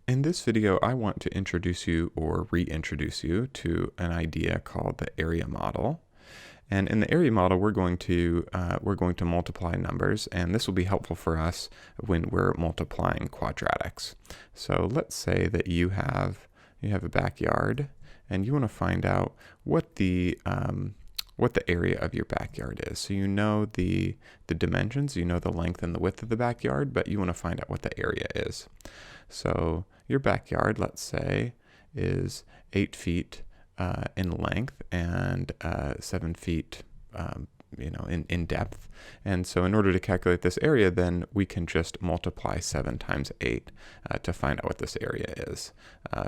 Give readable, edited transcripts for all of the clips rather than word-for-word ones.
In this video, I want to introduce you or reintroduce you to an idea called the area model. And in the area model, we're going to multiply numbers, and this will be helpful for us when we're multiplying quadratics. So let's say that you have a backyard, and you want to find out what the area of your backyard is. So you know the dimensions, you know the length and the width of the backyard, but you want to find out what the area is. So your backyard, let's say, is 8 feet in length and 7 feet in depth. And so in order to calculate this area, then we can just multiply 7 times 8 to find out what this area is.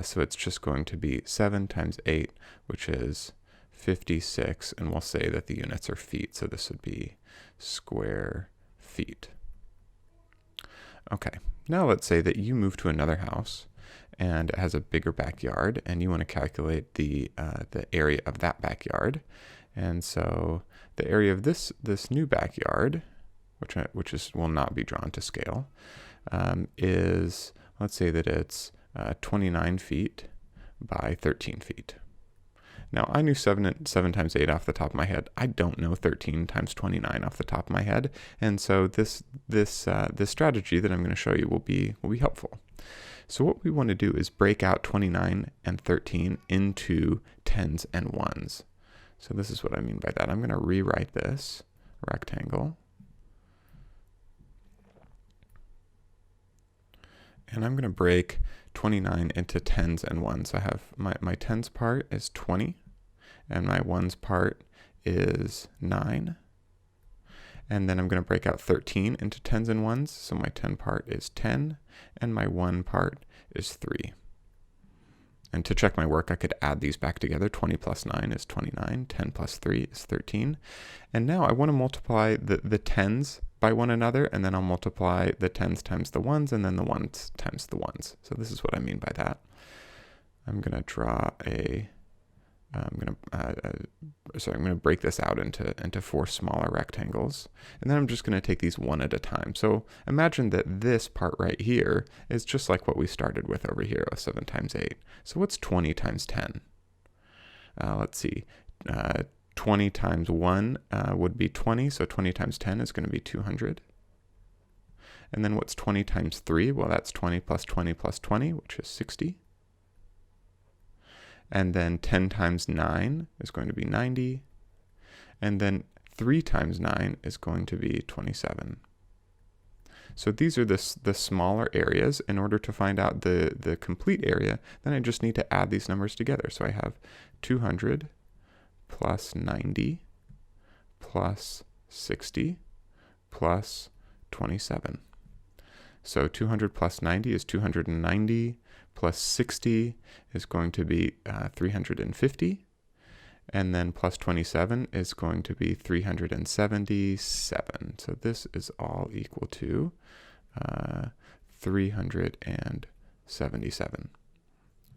So it's just going to be 7 times 8, which is 56, and we'll say that the units are feet, so this would be square feet. Okay, now let's say that you move to another house and it has a bigger backyard, and you want to calculate the area of that backyard. And so the area of this new backyard, which will not be drawn to scale, is, let's say that it's 29 feet by 13 feet. Now, I knew 7 times 8 off the top of my head. I don't know 13 times 29 off the top of my head. And so this strategy that I'm going to show you will be helpful. So what we want to do is break out 29 and 13 into tens and ones. So this is what I mean by that. I'm going to rewrite this rectangle. And I'm going to break 29 into tens and ones. So I have my tens part is 20, and my ones part is 9. And then I'm going to break out 13 into tens and ones. So my 10 part is 10, and my 1 part is 3. And to check my work, I could add these back together. 20 plus 9 is 29. 10 plus 3 is 13. And now I want to multiply the tens by one another, and then I'll multiply the tens times the ones, and then the ones times the ones. So this is what I mean by that. I'm going to draw I'm going to break this out into 4 smaller rectangles, and then I'm just going to take these one at a time. So imagine that this part right here is just like what we started with over here, 7 times 8. So what's 20 times 10? Let's see. 20 times 1 would be 20, so 20 times 10 is going to be 200. And then what's 20 times 3? Well, that's 20 plus 20 plus 20, which is 60. And then 10 times 9 is going to be 90. And then 3 times 9 is going to be 27. So these are the smaller areas. In order to find out the complete area, then I just need to add these numbers together. So I have 200 plus 90 plus 60 plus 27. So 200 plus 90 is 290, plus 60 is going to be 350, and then plus 27 is going to be 377. So this is all equal to 377.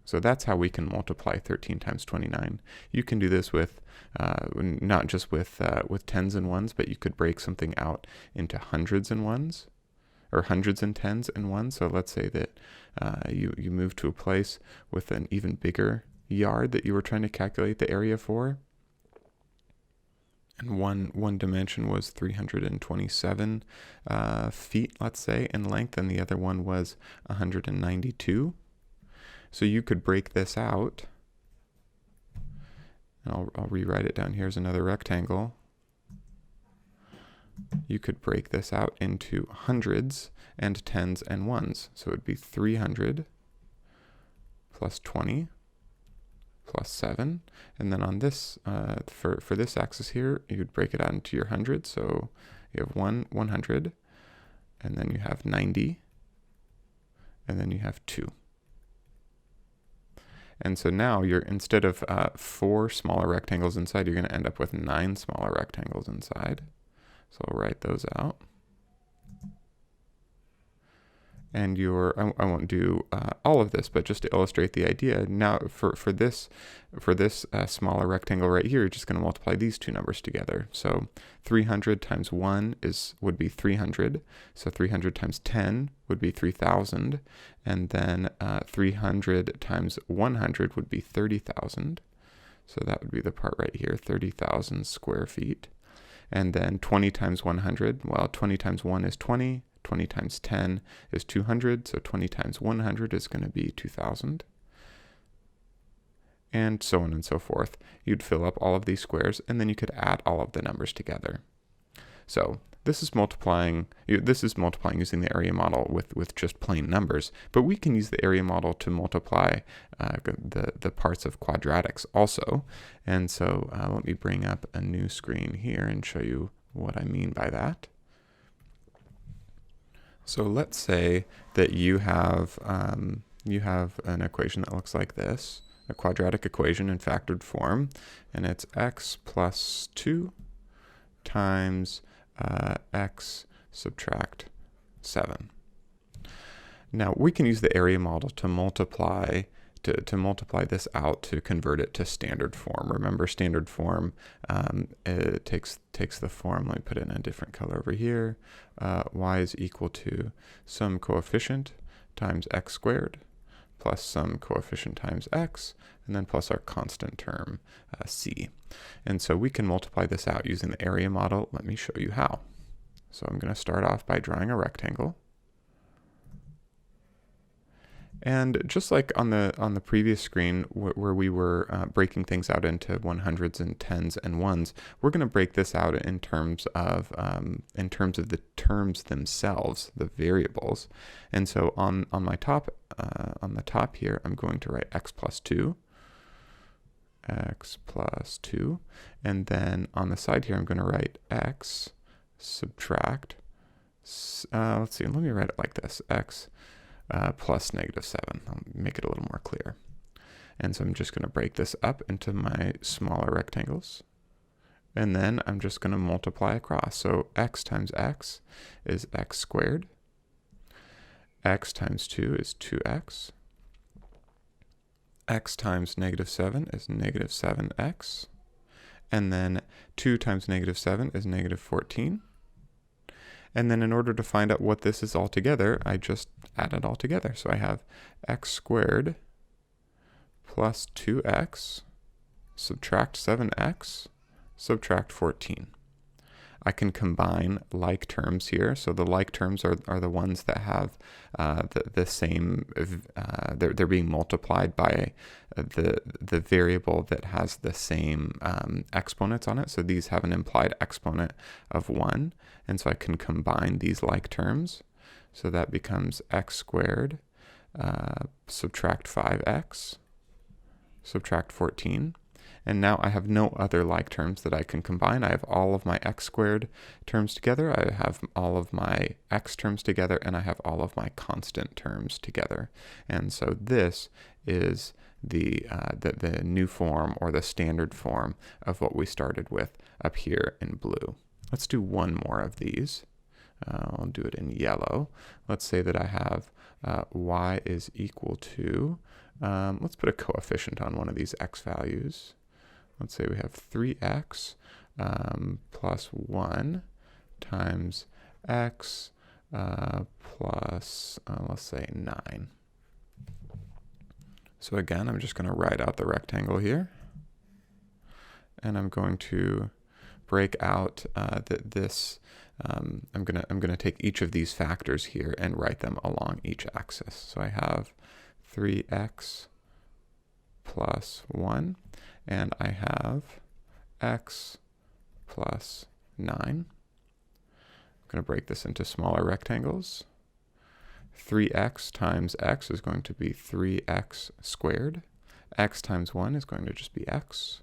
So that's how we can multiply 13 times 29. You can do this with not just with tens and ones, but you could break something out into hundreds and ones, or hundreds and tens and ones. So let's say that you move to a place with an even bigger yard that you were trying to calculate the area for. And one dimension was 327 feet, let's say, in length, and the other one was 192. So you could break this out. And I'll rewrite it down here as another rectangle. You could break this out into hundreds and tens and ones. So it would be 300 plus 20 plus 7. And then on this, for this axis here, you would break it out into your hundreds. So you have 100, and then you have 90, and then you have 2. And so now instead of 4 smaller rectangles inside, you're going to end up with 9 smaller rectangles inside. So I'll write those out. and I won't do all of this, but just to illustrate the idea, now for this smaller rectangle right here, you're just going to multiply these two numbers together. So 300 times 1 would be 300. So 300 times 10 would be 3,000. And then 300 times 100 would be 30,000. So that would be the part right here, 30,000 square feet. And then 20 times 100, well, 20 times 1 is 20. 20 times 10 is 200, so 20 times 100 is going to be 2,000. And so on and so forth. You'd fill up all of these squares, and then you could add all of the numbers together. So this is multiplying using the area model with just plain numbers, but we can use the area model to multiply the parts of quadratics also. And so let me bring up a new screen here and show you what I mean by that. So let's say that you have an equation that looks like this, a quadratic equation in factored form, and it's x plus 2 times x subtract 7. Now we can use the area model to multiply this out to convert it to standard form. Remember, standard form it takes the form. Let me put it in a different color over here. Y is equal to some coefficient times x squared plus some coefficient times x, and then plus our constant term c. And so we can multiply this out using the area model. Let me show you how. So I'm going to start off by drawing a rectangle. And just like on the previous screen where we were breaking things out into 100s and 10s and 1s, we're going to break this out in terms of the terms themselves, the variables. And so on the top here, I'm going to write x plus 2, and then on the side here, I'm going to write x subtract. Let's see. Let me write it like this: x plus negative 7. I'll make it a little more clear. And so I'm just going to break this up into my smaller rectangles. And then I'm just going to multiply across. So x times x is x squared. X times 2 is 2x. X times negative 7 is negative 7x. And then 2 times negative 7 is negative 14. And then in order to find out what this is all together, I just add it all together. So I have x squared plus 2x, subtract 7x, subtract 14. I can combine like terms here. So the like terms are the ones that have the same, they're being multiplied by the variable that has the same exponents on it. So these have an implied exponent of 1. And so I can combine these like terms. So that becomes x squared, subtract 5x, subtract 14. And now I have no other like terms that I can combine. I have all of my x squared terms together, I have all of my x terms together, and I have all of my constant terms together. And so this is the new form, or the standard form, of what we started with up here in blue. Let's do one more of these. I'll do it in yellow. Let's say that I have y is equal to, let's put a coefficient on one of these x values. Let's say we have 3x plus 1 times x plus, let's say, 9. So again, I'm just going to write out the rectangle here. And I'm going to break out this. I'm gonna take each of these factors here and write them along each axis. So I have 3x plus 1, and I have x plus 9. I'm going to break this into smaller rectangles. 3x times x is going to be 3x squared. X times 1 is going to just be x.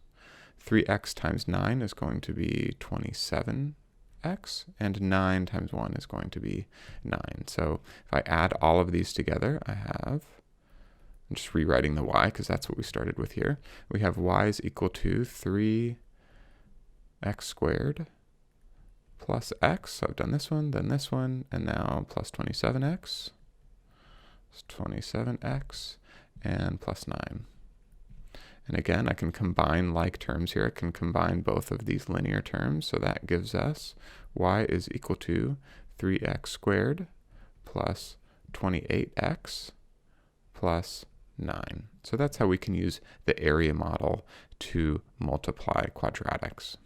3x times 9 is going to be 27x, and 9 times 1 is going to be 9. So if I add all of these together, I have, I'm just rewriting the y because that's what we started with here. We have y is equal to 3x squared plus x. So I've done this one, then this one, and now plus 27x. is 27x and plus 9. And again, I can combine like terms here. I can combine both of these linear terms. So that gives us y is equal to 3x squared plus 28x plus 9. So that's how we can use the area model to multiply quadratics.